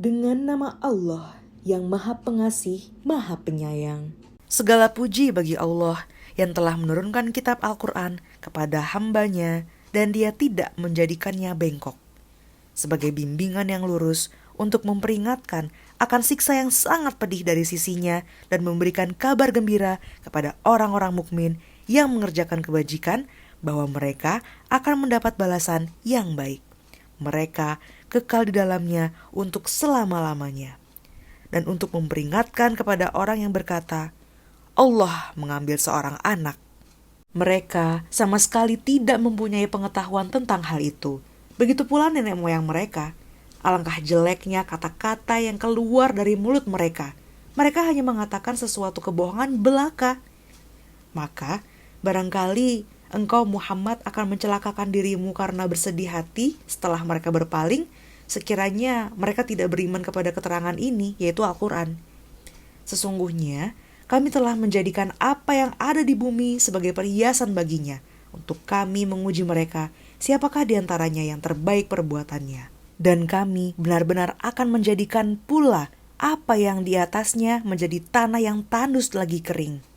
Dengan nama Allah yang Maha Pengasih, Maha Penyayang. Segala puji bagi Allah yang telah menurunkan kitab Al-Quran kepada hambanya dan Dia tidak menjadikannya bengkok, sebagai bimbingan yang lurus untuk memperingatkan akan siksa yang sangat pedih dari sisinya dan memberikan kabar gembira kepada orang-orang mukmin yang mengerjakan kebajikan bahwa mereka akan mendapat balasan yang baik. Mereka kekal di dalamnya untuk selama-lamanya. Dan untuk memperingatkan kepada orang yang berkata, Allah mengambil seorang anak. Mereka sama sekali tidak mempunyai pengetahuan tentang hal itu. Begitu pula nenek moyang mereka. Alangkah jeleknya kata-kata yang keluar dari mulut mereka. Mereka hanya mengatakan sesuatu kebohongan belaka. Maka barangkali engkau Muhammad akan mencelakakan dirimu karena bersedih hati setelah mereka berpaling, sekiranya mereka tidak beriman kepada keterangan ini, yaitu Al-Quran. Sesungguhnya kami telah menjadikan apa yang ada di bumi sebagai perhiasan baginya, untuk kami menguji mereka siapakah di antaranya yang terbaik perbuatannya. Dan kami benar-benar akan menjadikan pula apa yang di atasnya menjadi tanah yang tandus lagi kering.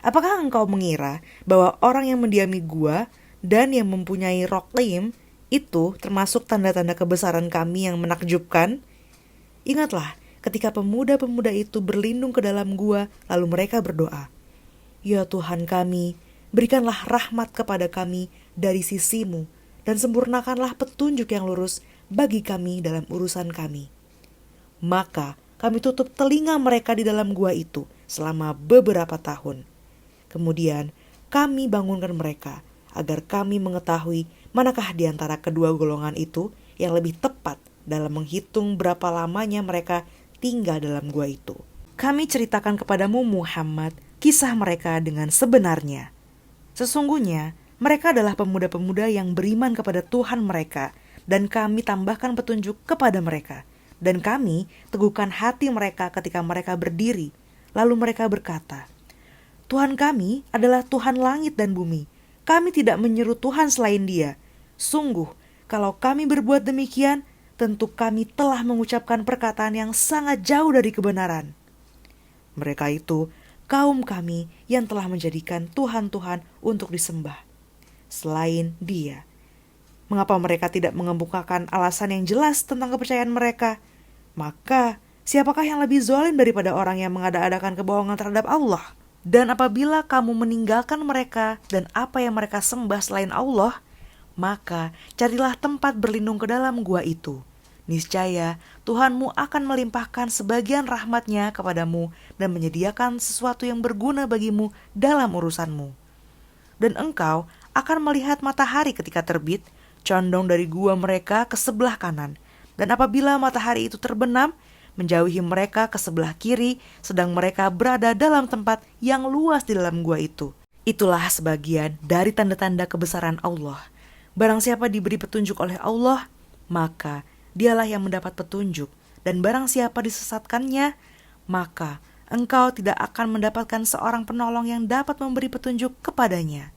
Apakah engkau mengira bahwa orang yang mendiami gua dan yang mempunyai roklim itu termasuk tanda-tanda kebesaran kami yang menakjubkan? Ingatlah ketika pemuda-pemuda itu berlindung ke dalam gua, lalu mereka berdoa, Ya Tuhan kami, berikanlah rahmat kepada kami dari sisi-Mu, dan sempurnakanlah petunjuk yang lurus bagi kami dalam urusan kami. Maka kami tutup telinga mereka di dalam gua itu selama beberapa tahun. Kemudian kami bangunkan mereka agar kami mengetahui manakah di antara kedua golongan itu yang lebih tepat dalam menghitung berapa lamanya mereka tinggal dalam gua itu. Kami ceritakan kepadamu Muhammad kisah mereka dengan sebenarnya. Sesungguhnya mereka adalah pemuda-pemuda yang beriman kepada Tuhan mereka, dan kami tambahkan petunjuk kepada mereka. Dan kami teguhkan hati mereka ketika mereka berdiri. Lalu mereka berkata, Tuhan kami adalah Tuhan langit dan bumi. Kami tidak menyeru Tuhan selain Dia. Sungguh, kalau kami berbuat demikian, tentu kami telah mengucapkan perkataan yang sangat jauh dari kebenaran. Mereka itu kaum kami yang telah menjadikan Tuhan-Tuhan untuk disembah selain Dia. Mengapa mereka tidak mengemukakan alasan yang jelas tentang kepercayaan mereka? Maka, siapakah yang lebih zalim daripada orang yang mengada-adakan kebohongan terhadap Allah? Dan apabila kamu meninggalkan mereka dan apa yang mereka sembah selain Allah, maka carilah tempat berlindung ke dalam gua itu. Niscaya Tuhanmu akan melimpahkan sebagian rahmatnya kepadamu dan menyediakan sesuatu yang berguna bagimu dalam urusanmu. Dan engkau akan melihat matahari ketika terbit, condong dari gua mereka ke sebelah kanan. Dan apabila matahari itu terbenam, menjauhi mereka ke sebelah kiri, sedang mereka berada dalam tempat yang luas di dalam gua itu. Itulah sebagian dari tanda-tanda kebesaran Allah. Barang siapa diberi petunjuk oleh Allah, maka dialah yang mendapat petunjuk. Dan barang siapa disesatkannya, maka engkau tidak akan mendapatkan seorang penolong yang dapat memberi petunjuk kepadanya.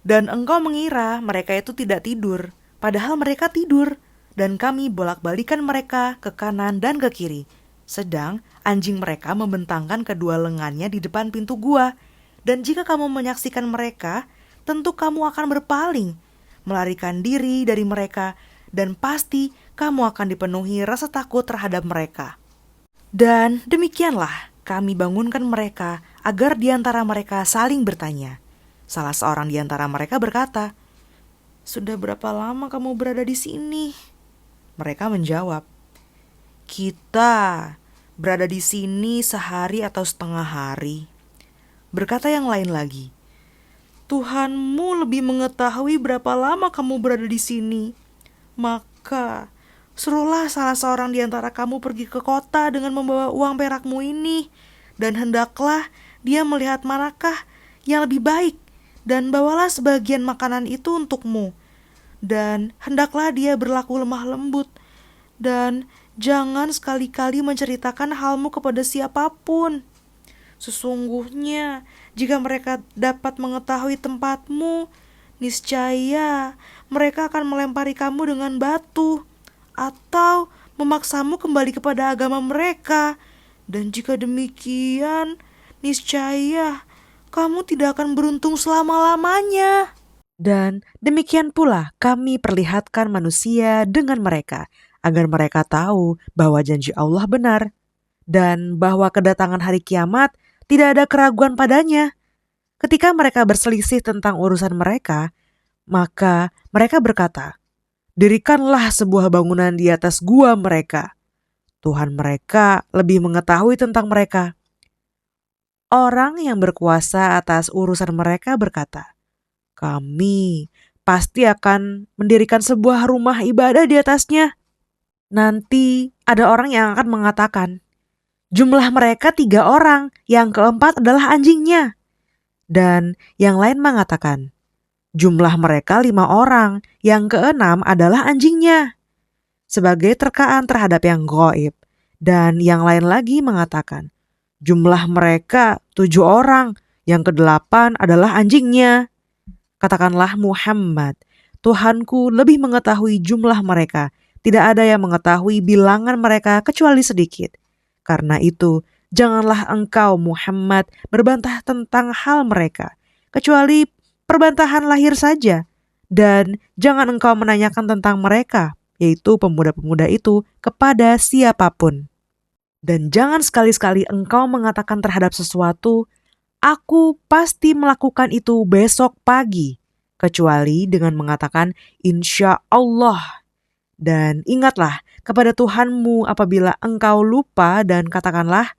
Dan engkau mengira mereka itu tidak tidur, padahal mereka tidur. Dan kami bolak-balikan mereka ke kanan dan ke kiri. Sedang anjing mereka membentangkan kedua lengannya di depan pintu gua. Dan jika kamu menyaksikan mereka, tentu kamu akan berpaling, melarikan diri dari mereka, dan pasti kamu akan dipenuhi rasa takut terhadap mereka. Dan demikianlah kami bangunkan mereka agar di antara mereka saling bertanya. Salah seorang di antara mereka berkata, Sudah berapa lama kamu berada di sini? Mereka menjawab, Kita berada di sini sehari atau setengah hari. Berkata yang lain lagi, Tuhanmu lebih mengetahui berapa lama kamu berada di sini. Maka suruhlah salah seorang di antara kamu pergi ke kota dengan membawa uang perakmu ini, dan hendaklah dia melihat manakah yang lebih baik, dan bawalah sebagian makanan itu untukmu. Dan hendaklah dia berlaku lemah lembut, dan jangan sekali-kali menceritakan halmu kepada siapapun. Sesungguhnya jika mereka dapat mengetahui tempatmu, niscaya mereka akan melempari kamu dengan batu, atau memaksamu kembali kepada agama mereka. Dan jika demikian, niscaya kamu tidak akan beruntung selama-lamanya. Dan demikian pula kami perlihatkan manusia dengan mereka, agar mereka tahu bahwa janji Allah benar, dan bahwa kedatangan hari kiamat tidak ada keraguan padanya. Ketika mereka berselisih tentang urusan mereka, maka mereka berkata, "Dirikanlah sebuah bangunan di atas gua mereka. Tuhan mereka lebih mengetahui tentang mereka." Orang yang berkuasa atas urusan mereka berkata, "Kami pasti akan mendirikan sebuah rumah ibadah di atasnya." Nanti ada orang yang akan mengatakan, "Jumlah mereka 3 orang, yang keempat adalah anjingnya." Dan yang lain mengatakan, "Jumlah mereka 5 orang, yang keenam adalah anjingnya." Sebagai terkaan terhadap yang gaib. Dan yang lain lagi mengatakan, "Jumlah mereka 7 orang, yang kedelapan adalah anjingnya." Katakanlah, "Muhammad, Tuhanku lebih mengetahui jumlah mereka. Tidak ada yang mengetahui bilangan mereka kecuali sedikit. Karena itu, janganlah engkau Muhammad berbantah tentang hal mereka, kecuali perbantahan lahir saja. Dan jangan engkau menanyakan tentang mereka, yaitu pemuda-pemuda itu, kepada siapapun. Dan jangan sekali-sekali engkau mengatakan terhadap sesuatu, 'Aku pasti melakukan itu besok pagi,' kecuali dengan mengatakan, 'Insya Allah.' Dan ingatlah kepada Tuhanmu apabila engkau lupa, dan katakanlah,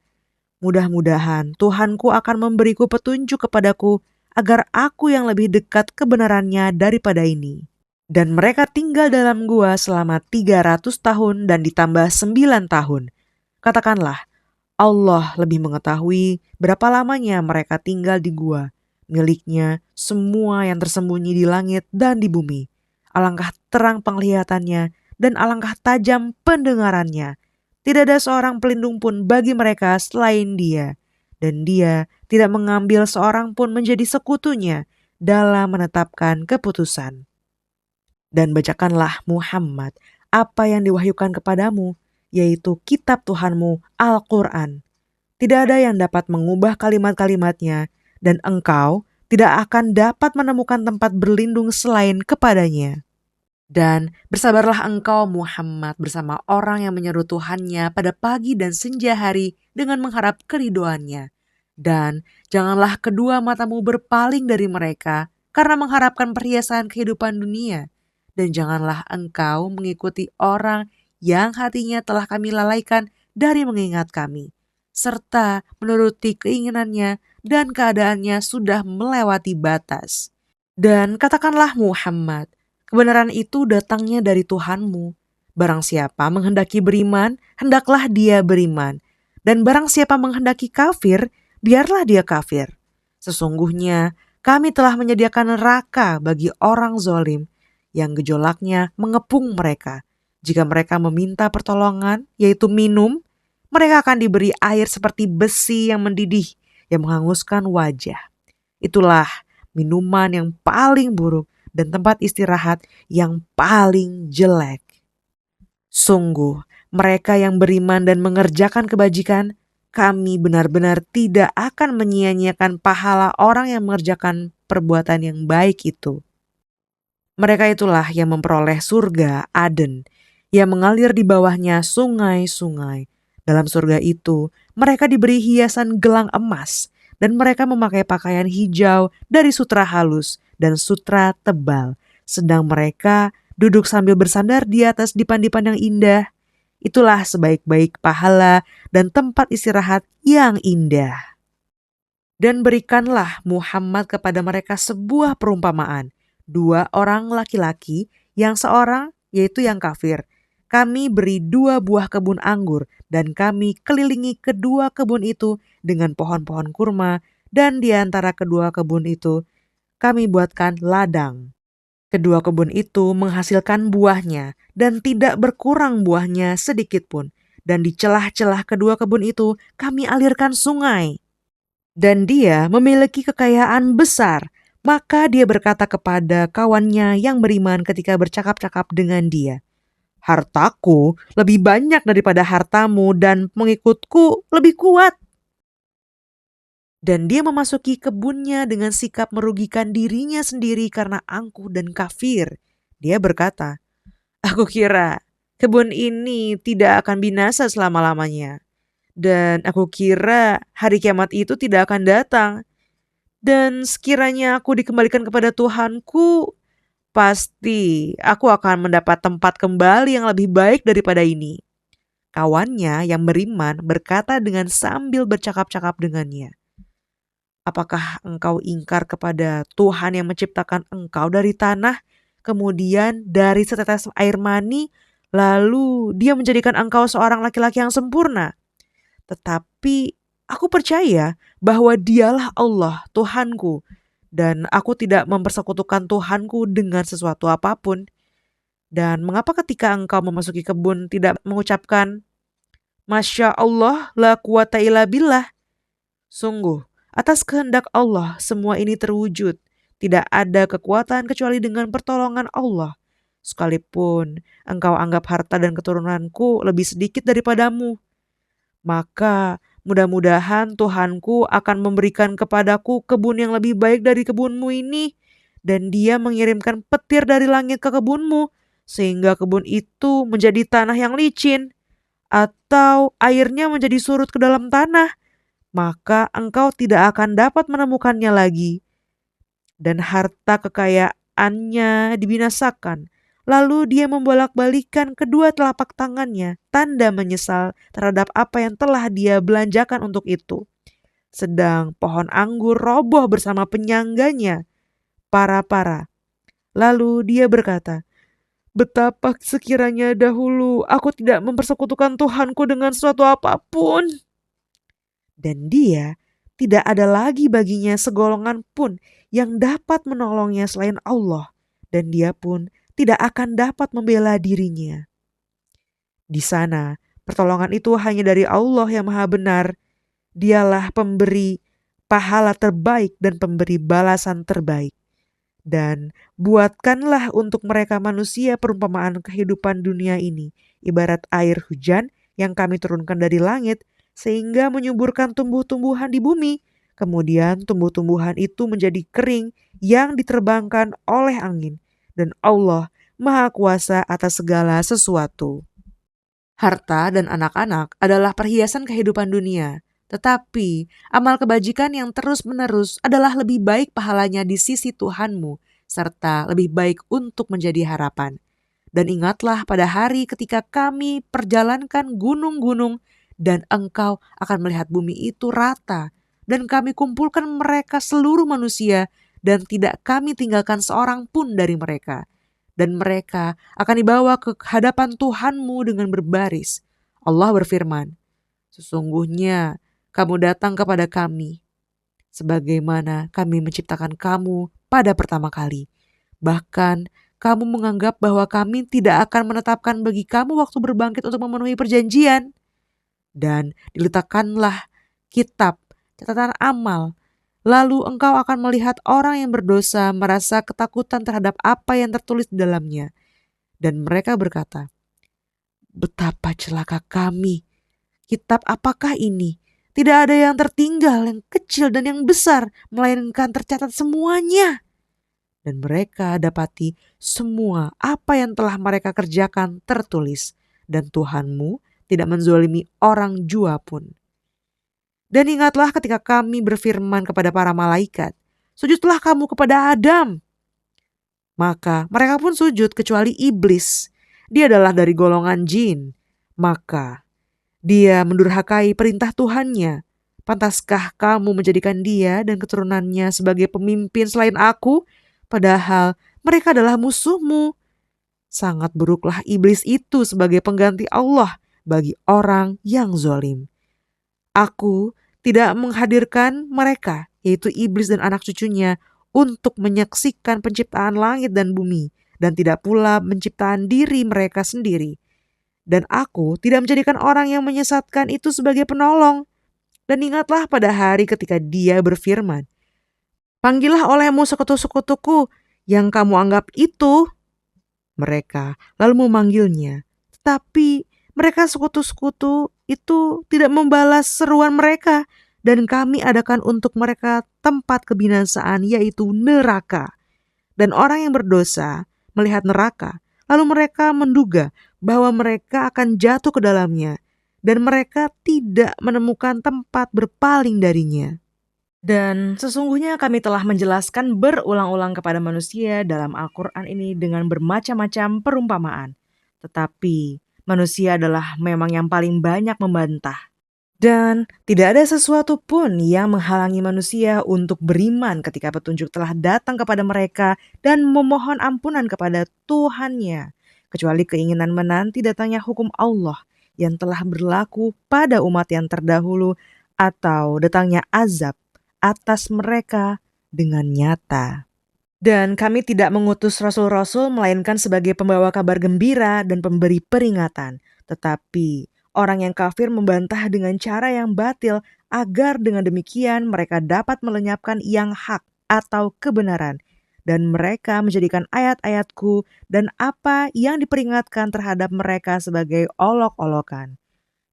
'Mudah-mudahan Tuhanku akan memberiku petunjuk kepadaku, agar aku yang lebih dekat kebenarannya daripada ini.' Dan mereka tinggal dalam gua selama 300 tahun dan ditambah 9 tahun. Katakanlah, Allah lebih mengetahui berapa lamanya mereka tinggal di gua. Miliknya semua yang tersembunyi di langit dan di bumi. Alangkah terang penglihatannya dan alangkah tajam pendengarannya. Tidak ada seorang pelindung pun bagi mereka selain Dia. Dan Dia tidak mengambil seorang pun menjadi sekutunya dalam menetapkan keputusan. Dan bacakanlah Muhammad apa yang diwahyukan kepadamu, yaitu kitab Tuhanmu, Al-Quran. Tidak ada yang dapat mengubah kalimat-kalimatnya, dan engkau tidak akan dapat menemukan tempat berlindung selain kepadanya. Dan bersabarlah engkau Muhammad bersama orang yang menyeru Tuhannya pada pagi dan senja hari dengan mengharap keridoannya. Dan janganlah kedua matamu berpaling dari mereka karena mengharapkan perhiasan kehidupan dunia. Dan janganlah engkau mengikuti orang yang hatinya telah kami lalaikan dari mengingat kami, serta menuruti keinginannya dan keadaannya sudah melewati batas. Dan katakanlah Muhammad, kebenaran itu datangnya dari Tuhanmu. Barang siapa menghendaki beriman, hendaklah dia beriman. Dan barang siapa menghendaki kafir, biarlah dia kafir. Sesungguhnya kami telah menyediakan neraka bagi orang zalim, yang gejolaknya mengepung mereka. Jika mereka meminta pertolongan, yaitu minum, mereka akan diberi air seperti besi yang mendidih, yang menghanguskan wajah. Itulah minuman yang paling buruk dan tempat istirahat yang paling jelek. Sungguh, mereka yang beriman dan mengerjakan kebajikan, kami benar-benar tidak akan menyia-nyiakan pahala orang yang mengerjakan perbuatan yang baik itu. Mereka itulah yang memperoleh surga Aden, yang mengalir di bawahnya sungai-sungai. Dalam surga itu, mereka diberi hiasan gelang emas, dan mereka memakai pakaian hijau dari sutra halus dan sutra tebal. Sedang mereka duduk sambil bersandar di atas dipan-dipan yang indah. Itulah sebaik-baik pahala dan tempat istirahat yang indah. Dan berikanlah Muhammad kepada mereka sebuah perumpamaan. 2 orang laki-laki, yang seorang yaitu yang kafir. Kami beri 2 buah kebun anggur, dan kami kelilingi kedua kebun itu dengan pohon-pohon kurma, dan di antara kedua kebun itu kami buatkan ladang. Kedua kebun itu menghasilkan buahnya, dan tidak berkurang buahnya sedikit pun. Dan di celah-celah kedua kebun itu kami alirkan sungai. Dan dia memiliki kekayaan besar. Maka dia berkata kepada kawannya yang beriman ketika bercakap-cakap dengan dia, Hartaku lebih banyak daripada hartamu dan pengikutku lebih kuat. Dan dia memasuki kebunnya dengan sikap merugikan dirinya sendiri karena angkuh dan kafir. Dia berkata, "Aku kira kebun ini tidak akan binasa selama-lamanya. Dan aku kira hari kiamat itu tidak akan datang. Dan sekiranya aku dikembalikan kepada Tuhanku, pasti aku akan mendapat tempat kembali yang lebih baik daripada ini." Kawannya yang beriman berkata dengan sambil bercakap-cakap dengannya, "Apakah engkau ingkar kepada Tuhan yang menciptakan engkau dari tanah, kemudian dari setetes air mani, lalu dia menjadikan engkau seorang laki-laki yang sempurna? Tetapi aku percaya bahwa dialah Allah Tuhanku, dan aku tidak mempersekutukan Tuhanku dengan sesuatu apapun. Dan mengapa ketika engkau memasuki kebun tidak mengucapkan, Masya Allah, la quwata illa billah? Sungguh, atas kehendak Allah semua ini terwujud. Tidak ada kekuatan kecuali dengan pertolongan Allah. Sekalipun engkau anggap harta dan keturunanku lebih sedikit daripadamu, maka mudah-mudahan Tuhanku akan memberikan kepadaku kebun yang lebih baik dari kebunmu ini. Dan dia mengirimkan petir dari langit ke kebunmu, sehingga kebun itu menjadi tanah yang licin, atau airnya menjadi surut ke dalam tanah, maka engkau tidak akan dapat menemukannya lagi. Dan harta kekayaannya dibinasakan. Lalu dia membolak-balikan kedua telapak tangannya, tanda menyesal terhadap apa yang telah dia belanjakan untuk itu. Sedang pohon anggur roboh bersama penyangganya, para-para. Lalu dia berkata, "Betapa sekiranya dahulu aku tidak mempersekutukan Tuhanku dengan suatu apapun." Dan dia tidak ada lagi baginya segolongan pun yang dapat menolongnya selain Allah, dan dia pun tidak akan dapat membela dirinya. Di sana, pertolongan itu hanya dari Allah yang Maha Benar. Dialah pemberi pahala terbaik dan pemberi balasan terbaik. Dan buatkanlah untuk mereka manusia perumpamaan kehidupan dunia ini, ibarat air hujan yang kami turunkan dari langit, sehingga menyuburkan tumbuh-tumbuhan di bumi. Kemudian tumbuh-tumbuhan itu menjadi kering yang diterbangkan oleh angin. Dan Allah Maha Kuasa atas segala sesuatu. Harta dan anak-anak adalah perhiasan kehidupan dunia. Tetapi amal kebajikan yang terus-menerus adalah lebih baik pahalanya di sisi Tuhanmu, serta lebih baik untuk menjadi harapan. Dan ingatlah pada hari ketika kami perjalankan gunung-gunung, dan engkau akan melihat bumi itu rata, dan kami kumpulkan mereka seluruh manusia, dan tidak kami tinggalkan seorang pun dari mereka. Dan mereka akan dibawa ke hadapan Tuhanmu dengan berbaris. Allah berfirman, "Sesungguhnya kamu datang kepada kami, sebagaimana kami menciptakan kamu pada pertama kali. Bahkan kamu menganggap bahwa kami tidak akan menetapkan bagi kamu waktu berbangkit untuk memenuhi perjanjian. Dan diletakkanlah kitab catatan amal. Lalu engkau akan melihat orang yang berdosa merasa ketakutan terhadap apa yang tertulis di dalamnya. Dan mereka berkata, betapa celaka kami. Kitab apakah ini? Tidak ada yang tertinggal, yang kecil dan yang besar, melainkan tercatat semuanya." Dan mereka dapati semua apa yang telah mereka kerjakan tertulis. Dan Tuhanmu tidak menzolimi orang jua pun. Dan ingatlah ketika kami berfirman kepada para malaikat, "Sujudlah kamu kepada Adam." Maka mereka pun sujud kecuali iblis. Dia adalah dari golongan jin. Maka dia mendurhakai perintah Tuhannya. "Pantaskah kamu menjadikan dia dan keturunannya sebagai pemimpin selain aku? Padahal mereka adalah musuhmu." Sangat buruklah iblis itu sebagai pengganti Allah bagi orang yang zalim. Aku tidak menghadirkan mereka, yaitu iblis dan anak cucunya, untuk menyaksikan penciptaan langit dan bumi, dan tidak pula penciptaan diri mereka sendiri. Dan aku tidak menjadikan orang yang menyesatkan itu sebagai penolong. Dan ingatlah pada hari ketika dia berfirman, "Panggillah olehmu sekutu-sekutuku yang kamu anggap itu." Mereka lalu memanggilnya, Tetapi mereka sekutu-sekutu itu tidak membalas seruan mereka, dan kami adakan untuk mereka tempat kebinasaan, yaitu neraka. Dan orang yang berdosa melihat neraka, lalu mereka menduga bahwa mereka akan jatuh ke dalamnya, dan mereka tidak menemukan tempat berpaling darinya. Dan sesungguhnya kami telah menjelaskan berulang-ulang kepada manusia dalam Al-Quran ini dengan bermacam-macam perumpamaan. Tetapi manusia adalah memang yang paling banyak membantah. Dan tidak ada sesuatu pun yang menghalangi manusia untuk beriman ketika petunjuk telah datang kepada mereka dan memohon ampunan kepada Tuhannya, kecuali keinginan menanti datangnya hukum Allah yang telah berlaku pada umat yang terdahulu, atau datangnya azab atas mereka dengan nyata. Dan kami tidak mengutus rasul-rasul melainkan sebagai pembawa kabar gembira dan pemberi peringatan. Tetapi orang yang kafir membantah dengan cara yang batil agar dengan demikian mereka dapat melenyapkan yang hak atau kebenaran. Dan mereka menjadikan ayat-ayatku dan apa yang diperingatkan terhadap mereka sebagai olok-olokan.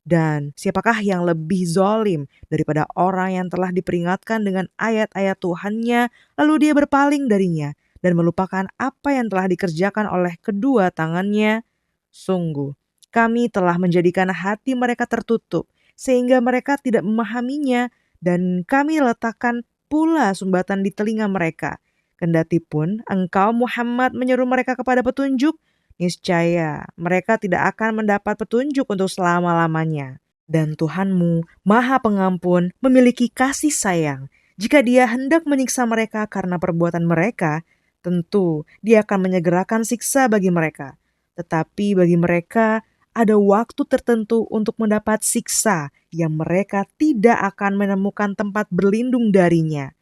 Dan siapakah yang lebih zalim daripada orang yang telah diperingatkan dengan ayat-ayat Tuhannya, lalu dia berpaling darinya dan melupakan apa yang telah dikerjakan oleh kedua tangannya? Sungguh, kami telah menjadikan hati mereka tertutup, sehingga mereka tidak memahaminya, dan kami letakkan pula sumbatan di telinga mereka. Kendati pun engkau Muhammad menyeru mereka kepada petunjuk, niscaya mereka tidak akan mendapat petunjuk untuk selama-lamanya. Dan Tuhanmu, Maha Pengampun, memiliki kasih sayang. Jika Dia hendak menyiksa mereka karena perbuatan mereka, tentu Dia akan menyegerakan siksa bagi mereka. Tetapi bagi mereka ada waktu tertentu untuk mendapat siksa yang mereka tidak akan menemukan tempat berlindung darinya.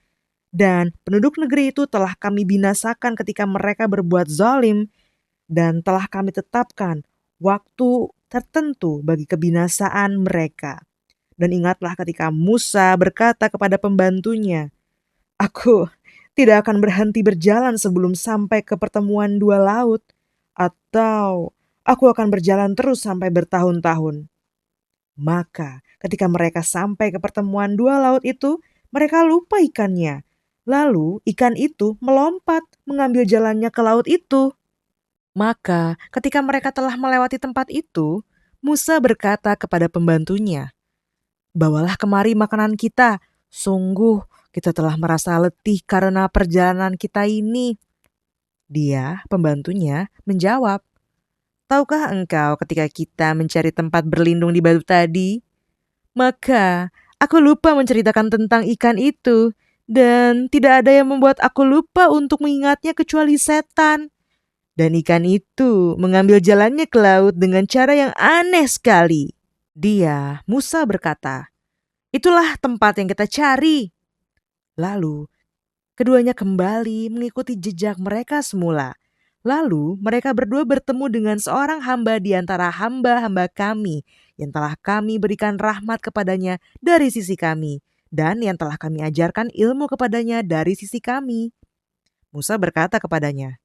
Dan penduduk negeri itu telah kami binasakan ketika mereka berbuat zalim, dan telah kami tetapkan waktu tertentu bagi kebinasaan mereka. Dan ingatlah ketika Musa berkata kepada pembantunya, "Aku tidak akan berhenti berjalan sebelum sampai ke pertemuan dua laut, atau aku akan berjalan terus sampai bertahun-tahun." Maka ketika mereka sampai ke pertemuan dua laut itu, mereka lupa ikannya. Lalu ikan itu melompat mengambil jalannya ke laut itu. Maka ketika mereka telah melewati tempat itu, Musa berkata kepada pembantunya, "Bawalah kemari makanan kita. Sungguh kita telah merasa letih karena perjalanan kita ini." Dia, pembantunya, menjawab, "Tahukah engkau ketika kita mencari tempat berlindung di batu tadi? Maka aku lupa menceritakan tentang ikan itu, dan tidak ada yang membuat aku lupa untuk mengingatnya kecuali setan. Dan ikan itu mengambil jalannya ke laut dengan cara yang aneh sekali." Dia, Musa berkata, "Itulah tempat yang kita cari." Lalu keduanya kembali mengikuti jejak mereka semula. Lalu mereka berdua bertemu dengan seorang hamba di antara hamba-hamba kami yang telah kami berikan rahmat kepadanya dari sisi kami, dan yang telah kami ajarkan ilmu kepadanya dari sisi kami. Musa berkata kepadanya,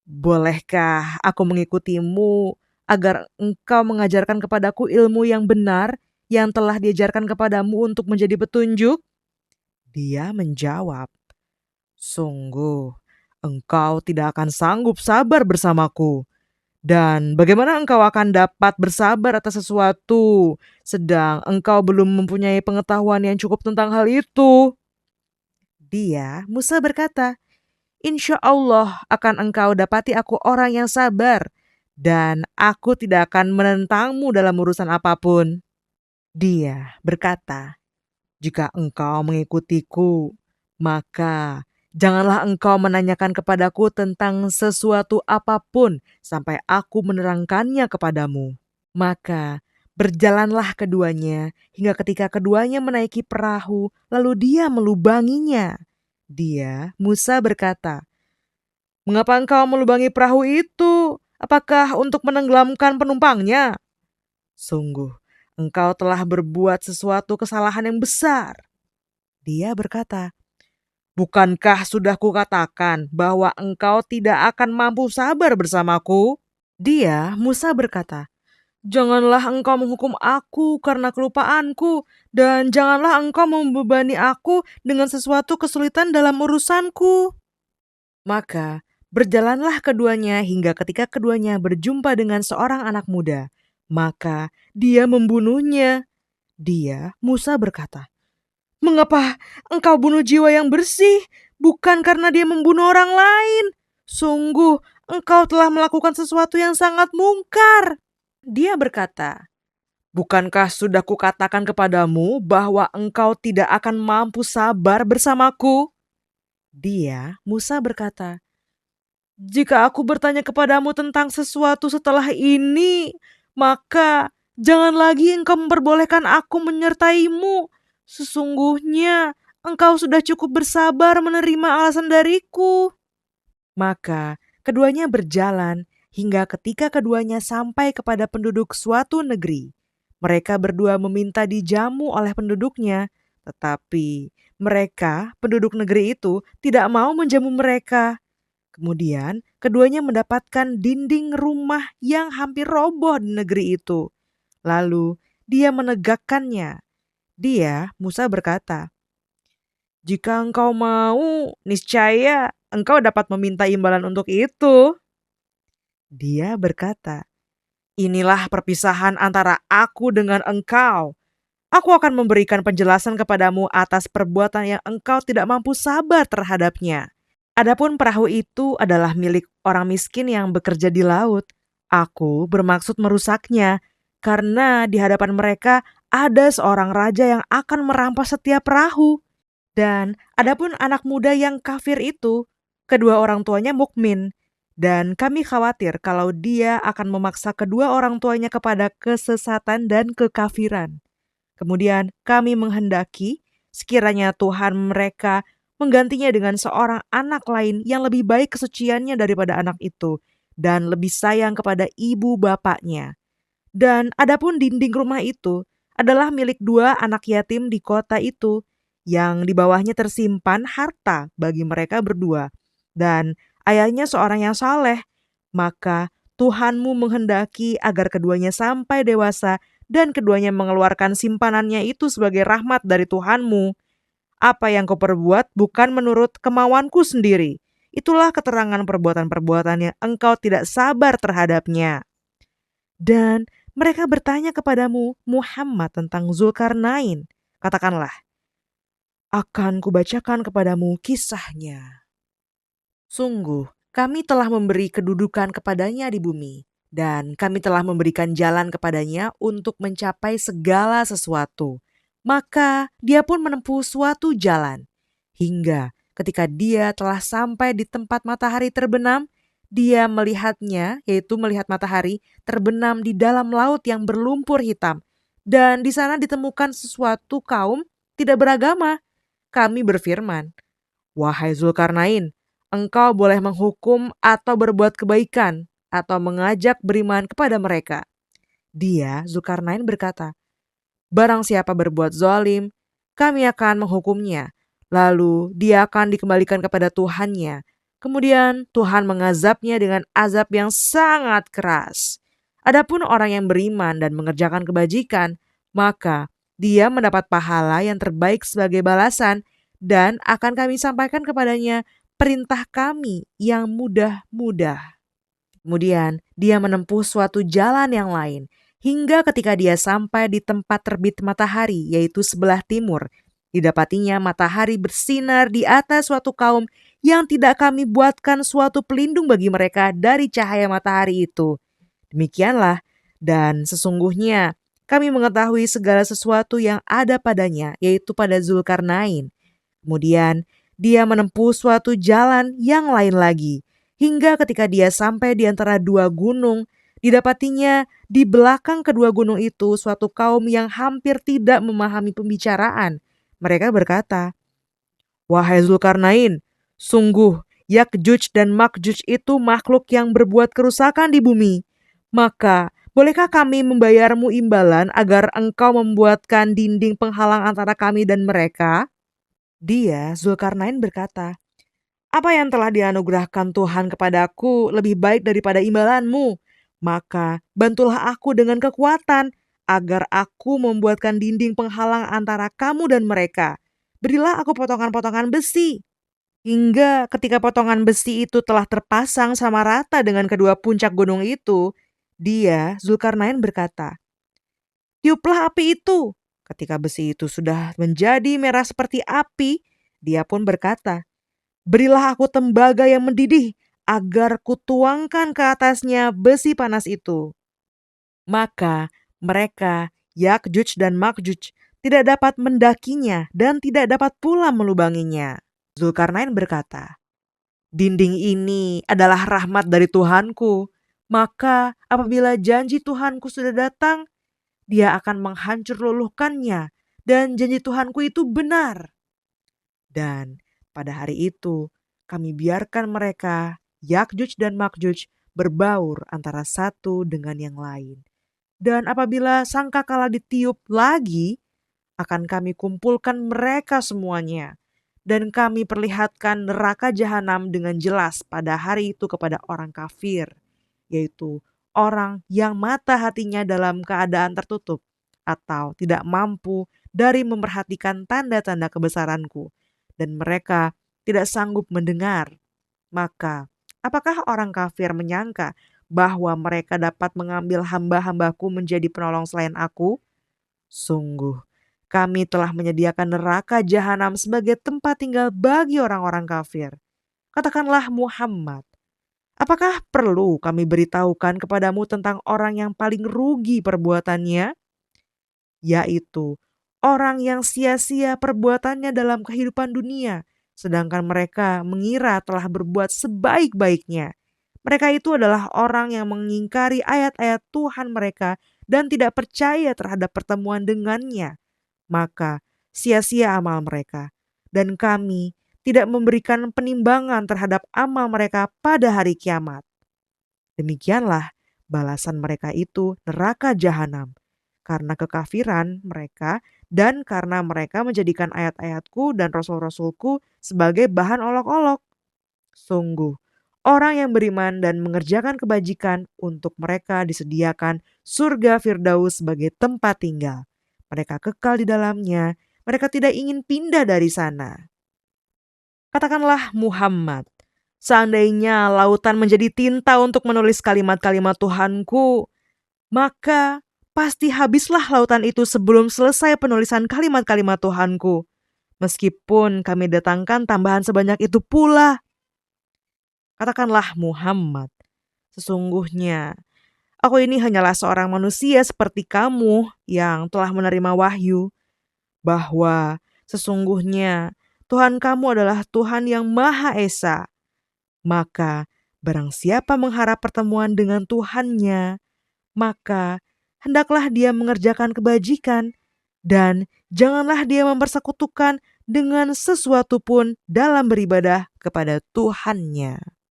"Bolehkah aku mengikutimu agar engkau mengajarkan kepadaku ilmu yang benar yang telah diajarkan kepadamu untuk menjadi petunjuk?" Dia menjawab, "Sungguh, engkau tidak akan sanggup sabar bersamaku. Dan bagaimana engkau akan dapat bersabar atas sesuatu, sedang engkau belum mempunyai pengetahuan yang cukup tentang hal itu?" Dia, Musa berkata, "Insya Allah akan engkau dapati aku orang yang sabar, dan aku tidak akan menentangmu dalam urusan apapun." Dia berkata, "Jika engkau mengikutiku, maka janganlah engkau menanyakan kepadaku tentang sesuatu apapun sampai aku menerangkannya kepadamu." Maka berjalanlah keduanya hingga ketika keduanya menaiki perahu, lalu dia melubanginya. Dia, Musa berkata, "Mengapa engkau melubangi perahu itu? Apakah untuk menenggelamkan penumpangnya? Sungguh, engkau telah berbuat sesuatu kesalahan yang besar." Dia berkata, "Bukankah sudah kukatakan bahwa engkau tidak akan mampu sabar bersamaku?" Dia, Musa berkata, Janganlah engkau menghukum aku karena kelupaanku, dan janganlah engkau membebani aku dengan sesuatu kesulitan dalam urusanku. Maka berjalanlah keduanya hingga ketika keduanya berjumpa dengan seorang anak muda. Maka dia membunuhnya. Dia, Musa berkata, "Mengapa engkau bunuh jiwa yang bersih, bukan karena dia membunuh orang lain? Sungguh, engkau telah melakukan sesuatu yang sangat mungkar." Dia berkata, "Bukankah sudah kukatakan kepadamu bahwa engkau tidak akan mampu sabar bersamaku?" Dia, Musa berkata, "Jika aku bertanya kepadamu tentang sesuatu setelah ini, maka jangan lagi engkau memperbolehkan aku menyertaimu. Sesungguhnya engkau sudah cukup bersabar menerima alasan dariku." Maka keduanya berjalan hingga ketika keduanya sampai kepada penduduk suatu negeri. Mereka berdua meminta dijamu oleh penduduknya, tetapi mereka, penduduk negeri itu, tidak mau menjamu mereka. Kemudian keduanya mendapatkan dinding rumah yang hampir roboh di negeri itu. Lalu dia menegakkannya. Dia, Musa berkata, "Jika engkau mau, niscaya engkau dapat meminta imbalan untuk itu." Dia berkata, "Inilah perpisahan antara aku dengan engkau. Aku akan memberikan penjelasan kepadamu atas perbuatan yang engkau tidak mampu sabar terhadapnya. Adapun perahu itu adalah milik orang miskin yang bekerja di laut. Aku bermaksud merusaknya, karena di hadapan mereka ada seorang raja yang akan merampas setiap perahu. Dan adapun anak muda yang kafir itu, kedua orang tuanya mukmin, dan kami khawatir kalau dia akan memaksa kedua orang tuanya kepada kesesatan dan kekafiran. Kemudian kami menghendaki sekiranya Tuhan mereka menggantinya dengan seorang anak lain yang lebih baik kesuciannya daripada anak itu dan lebih sayang kepada ibu bapaknya. Dan adapun dinding rumah itu adalah milik dua anak yatim di kota itu yang di bawahnya tersimpan harta bagi mereka berdua. Dan ayahnya seorang yang saleh. Maka Tuhanmu menghendaki agar keduanya sampai dewasa dan keduanya mengeluarkan simpanannya itu sebagai rahmat dari Tuhanmu. Apa yang kau perbuat bukan menurut kemauanku sendiri. Itulah keterangan perbuatan-perbuatan yang engkau tidak sabar terhadapnya. Dan mereka bertanya kepadamu, Muhammad, tentang Zulkarnain. Katakanlah, akan kubacakan kepadamu kisahnya. Sungguh, kami telah memberi kedudukan kepadanya di bumi, dan kami telah memberikan jalan kepadanya untuk mencapai segala sesuatu. Maka dia pun menempuh suatu jalan, hingga ketika dia telah sampai di tempat matahari terbenam, dia melihatnya, yaitu melihat matahari terbenam di dalam laut yang berlumpur hitam. Dan di sana ditemukan sesuatu kaum tidak beragama. Kami berfirman, "Wahai Zulkarnain, engkau boleh menghukum atau berbuat kebaikan atau mengajak beriman kepada mereka." Dia, Zulkarnain, berkata, "Barang siapa berbuat zalim, kami akan menghukumnya. Lalu dia akan dikembalikan kepada Tuhannya. Kemudian Tuhan mengazabnya dengan azab yang sangat keras. Adapun orang yang beriman dan mengerjakan kebajikan, maka dia mendapat pahala yang terbaik sebagai balasan, dan akan kami sampaikan kepadanya perintah kami yang mudah-mudah." Kemudian dia menempuh suatu jalan yang lain, hingga ketika dia sampai di tempat terbit matahari, yaitu sebelah timur. Didapatinya matahari bersinar di atas suatu kaum yang tidak kami buatkan suatu pelindung bagi mereka dari cahaya matahari itu. Demikianlah, dan sesungguhnya kami mengetahui segala sesuatu yang ada padanya, yaitu pada Zulkarnain. Kemudian dia menempuh suatu jalan yang lain lagi, hingga ketika dia sampai di antara dua gunung, didapatinya di belakang kedua gunung itu suatu kaum yang hampir tidak memahami pembicaraan. Mereka berkata, "Wahai Zulkarnain, sungguh Yakjuj dan Makjuj itu makhluk yang berbuat kerusakan di bumi. Maka bolehkah kami membayarmu imbalan agar engkau membuatkan dinding penghalang antara kami dan mereka?" Dia, Zulkarnain, berkata, "Apa yang telah dianugerahkan Tuhan kepadaku lebih baik daripada imbalanmu. Maka bantulah aku dengan kekuatan, agar aku membuatkan dinding penghalang antara kamu dan mereka. Berilah aku potongan-potongan besi, hingga ketika potongan besi itu telah terpasang sama rata dengan kedua puncak gunung itu, dia, Zulkarnain, berkata, "Tiuplah api itu." Ketika besi itu sudah menjadi merah seperti api, dia pun berkata, "Berilah aku tembaga yang mendidih, agar kutuangkan ke atasnya besi panas itu." Maka mereka, Yakjuj dan Makjuj, tidak dapat mendakinya dan tidak dapat pula melubanginya. Zulkarnain berkata, "Dinding ini adalah rahmat dari Tuhanku. Maka apabila janji Tuhanku sudah datang, dia akan menghancur luluhkannya, dan janji Tuhanku itu benar." Dan pada hari itu kami biarkan mereka, Yakjuj dan Makjuj, berbaur antara satu dengan yang lain. Dan apabila sangkakala ditiup lagi, akan kami kumpulkan mereka semuanya. Dan kami perlihatkan neraka jahanam dengan jelas pada hari itu kepada orang kafir, yaitu orang yang mata hatinya dalam keadaan tertutup atau tidak mampu dari memperhatikan tanda-tanda kebesaranku, dan mereka tidak sanggup mendengar. Maka apakah orang kafir menyangka bahwa mereka dapat mengambil hamba-hambaku menjadi penolong selain aku? Sungguh, kami telah menyediakan neraka jahanam sebagai tempat tinggal bagi orang-orang kafir. Katakanlah Muhammad, apakah perlu kami beritahukan kepadamu tentang orang yang paling rugi perbuatannya? Yaitu orang yang sia-sia perbuatannya dalam kehidupan dunia, sedangkan mereka mengira telah berbuat sebaik-baiknya. Mereka itu adalah orang yang mengingkari ayat-ayat Tuhan mereka dan tidak percaya terhadap pertemuan dengannya. Maka sia-sia amal mereka, dan kami tidak memberikan penimbangan terhadap amal mereka pada hari kiamat. Demikianlah balasan mereka itu neraka jahanam, karena kekafiran mereka dan karena mereka menjadikan ayat-ayatku dan rasul-rasulku sebagai bahan olok-olok. Sungguh, orang yang beriman dan mengerjakan kebajikan, untuk mereka disediakan surga Firdaus sebagai tempat tinggal. Mereka kekal di dalamnya, mereka tidak ingin pindah dari sana. Katakanlah Muhammad, seandainya lautan menjadi tinta untuk menulis kalimat-kalimat Tuhanku, maka pasti habislah lautan itu sebelum selesai penulisan kalimat-kalimat Tuhanku. Meskipun kami datangkan tambahan sebanyak itu pula. Katakanlah Muhammad, sesungguhnya aku ini hanyalah seorang manusia seperti kamu yang telah menerima wahyu, bahwa sesungguhnya Tuhan kamu adalah Tuhan yang Maha Esa. Maka barang siapa mengharap pertemuan dengan Tuhannya, maka hendaklah dia mengerjakan kebajikan, dan janganlah dia mempersekutukan dengan sesuatu pun dalam beribadah kepada Tuhannya.